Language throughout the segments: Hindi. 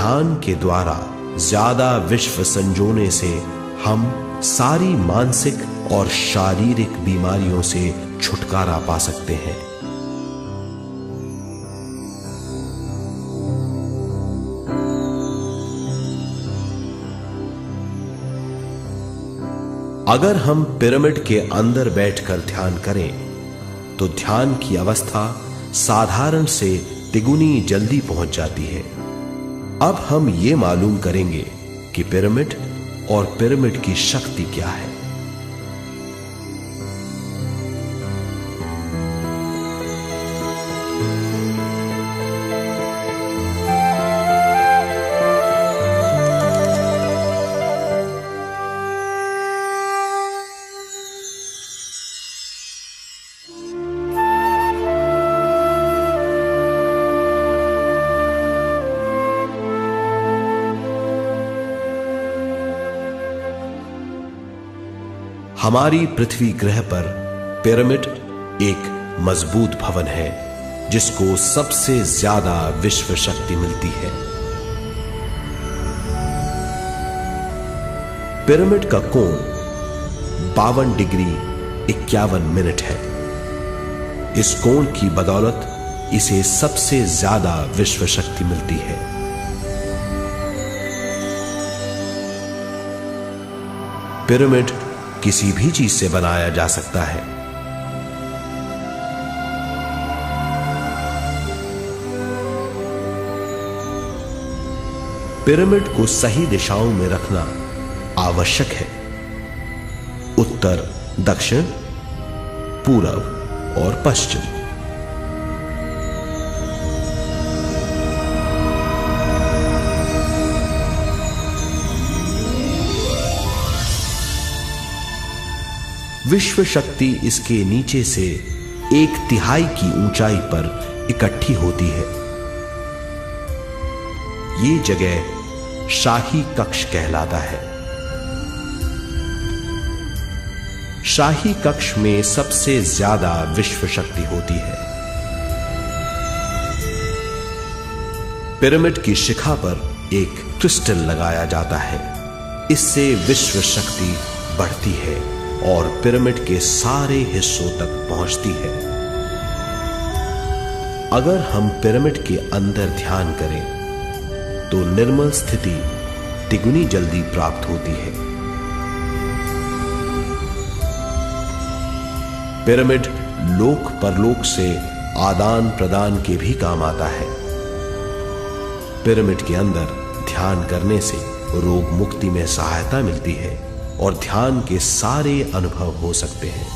ध्यान के द्वारा ज्यादा विश्व संजोने से हम सारी मानसिक और शारीरिक बीमारियों से छुटकारा पा सकते हैं। अगर हम पिरामिड के अंदर बैठकर ध्यान करें तो ध्यान की अवस्था साधारण से तिगुनी जल्दी पहुंच जाती है। अब हम ये मालूम करेंगे कि पिरामिड और पिरामिड की शक्ति क्या है। हमारी पृथ्वी ग्रह पर पिरामिड एक मजबूत भवन है जिसको सबसे ज्यादा विश्व शक्ति मिलती है। पिरामिड का कोण 52 डिग्री 51 मिनट है। इस कोण की बदौलत इसे सबसे ज्यादा विश्व शक्ति मिलती है। पिरामिड किसी भी चीज से बनाया जा सकता है। पिरामिड को सही दिशाओं में रखना आवश्यक है। उत्तर, दक्षिण, पूरब और पश्चिम। विश्व शक्ति इसके नीचे से 1/3 की ऊंचाई पर इकट्ठी होती है। ये जगह शाही कक्ष कहलाता है। शाही कक्ष में सबसे ज्यादा विश्व शक्ति होती है। पिरामिड की शिखा पर एक क्रिस्टल लगाया जाता है। इससे विश्व शक्ति बढ़ती है और पिरामिड के सारे हिस्सों तक पहुंचती है। अगर हम पिरामिड के अंदर ध्यान करें तो निर्मल स्थिति तिगुनी जल्दी प्राप्त होती है। पिरामिड लोक परलोक से आदान प्रदान के भी काम आता है। पिरामिड के अंदर ध्यान करने से रोग मुक्ति में सहायता मिलती है और ध्यान के सारे अनुभव हो सकते हैं।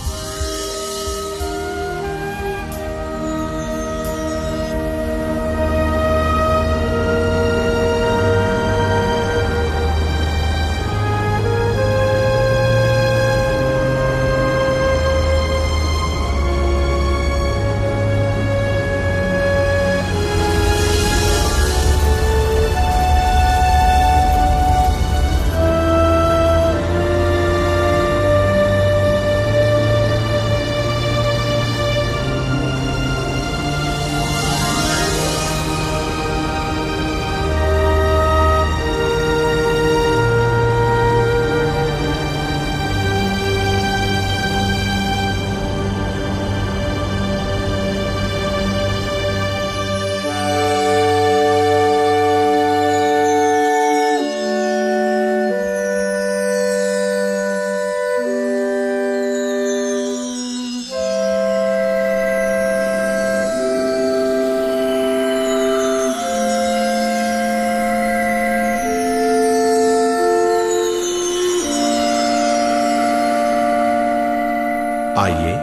आइए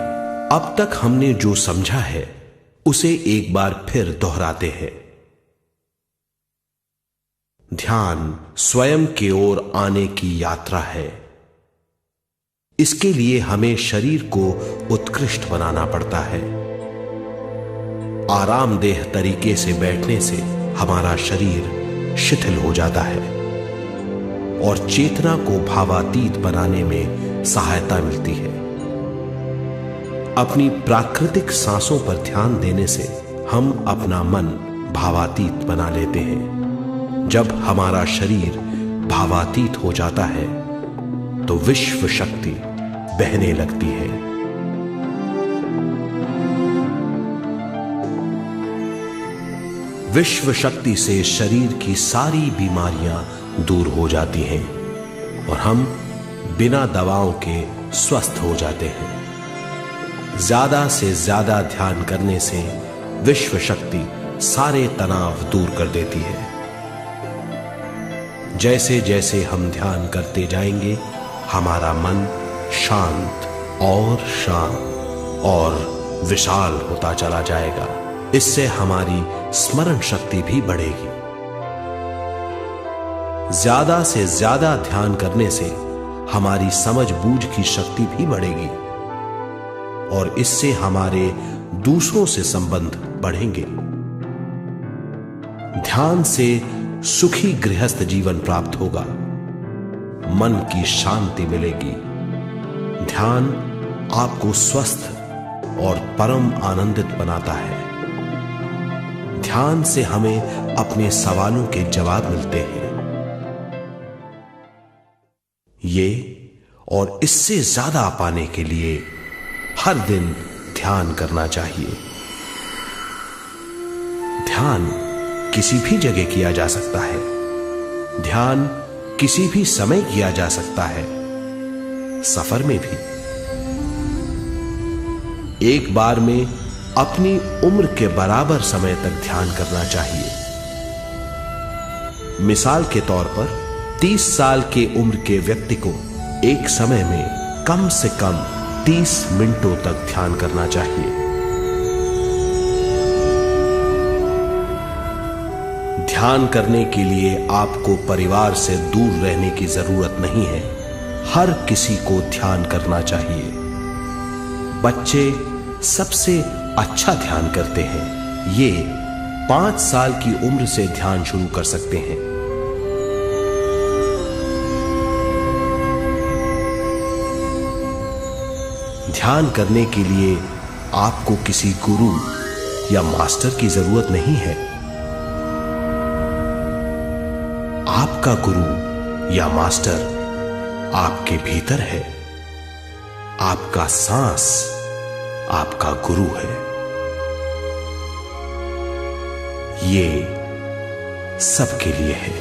अब तक हमने जो समझा है उसे एक बार फिर दोहराते हैं। ध्यान स्वयं की ओर आने की यात्रा है। इसके लिए हमें शरीर को उत्कृष्ट बनाना पड़ता है। आरामदेह तरीके से बैठने से हमारा शरीर शिथिल हो जाता है और चेतना को भावातीत बनाने में सहायता मिलती है। अपनी प्राकृतिक सांसों पर ध्यान देने से हम अपना मन भावातीत बना लेते हैं। जब हमारा शरीर भावातीत हो जाता है तो विश्व शक्ति बहने लगती है। विश्व शक्ति से शरीर की सारी बीमारियां दूर हो जाती हैं और हम बिना दवाओं के स्वस्थ हो जाते हैं। ज्यादा से ज्यादा ध्यान करने से विश्व शक्ति सारे तनाव दूर कर देती है। जैसे जैसे हम ध्यान करते जाएंगे, हमारा मन शांत और विशाल होता चला जाएगा। इससे हमारी स्मरण शक्ति भी बढ़ेगी। ज्यादा से ज्यादा ध्यान करने से हमारी समझ बूझ की शक्ति भी बढ़ेगी और इससे हमारे दूसरों से संबंध बढ़ेंगे। ध्यान से सुखी गृहस्थ जीवन प्राप्त होगा, मन की शांति मिलेगी। ध्यान आपको स्वस्थ और परम आनंदित बनाता है। ध्यान से हमें अपने सवालों के जवाब मिलते हैं। ये और इससे ज्यादा पाने के लिए हर दिन ध्यान करना चाहिए। ध्यान किसी भी जगह किया जा सकता है। ध्यान किसी भी समय किया जा सकता है, सफर में भी। एक बार में अपनी उम्र के बराबर समय तक ध्यान करना चाहिए। मिसाल के तौर पर 30 साल के उम्र के व्यक्ति को एक समय में कम से कम 30 मिनटों तक ध्यान करना चाहिए। ध्यान करने के लिए आपको परिवार से दूर रहने की जरूरत नहीं है। हर किसी को ध्यान करना चाहिए। बच्चे सबसे अच्छा ध्यान करते हैं। ये 5 साल की उम्र से ध्यान शुरू कर सकते हैं। ध्यान करने के लिए आपको किसी गुरु या मास्टर की जरूरत नहीं है। आपका गुरु या मास्टर आपके भीतर है। आपका सांस आपका गुरु है। ये सबके लिए है।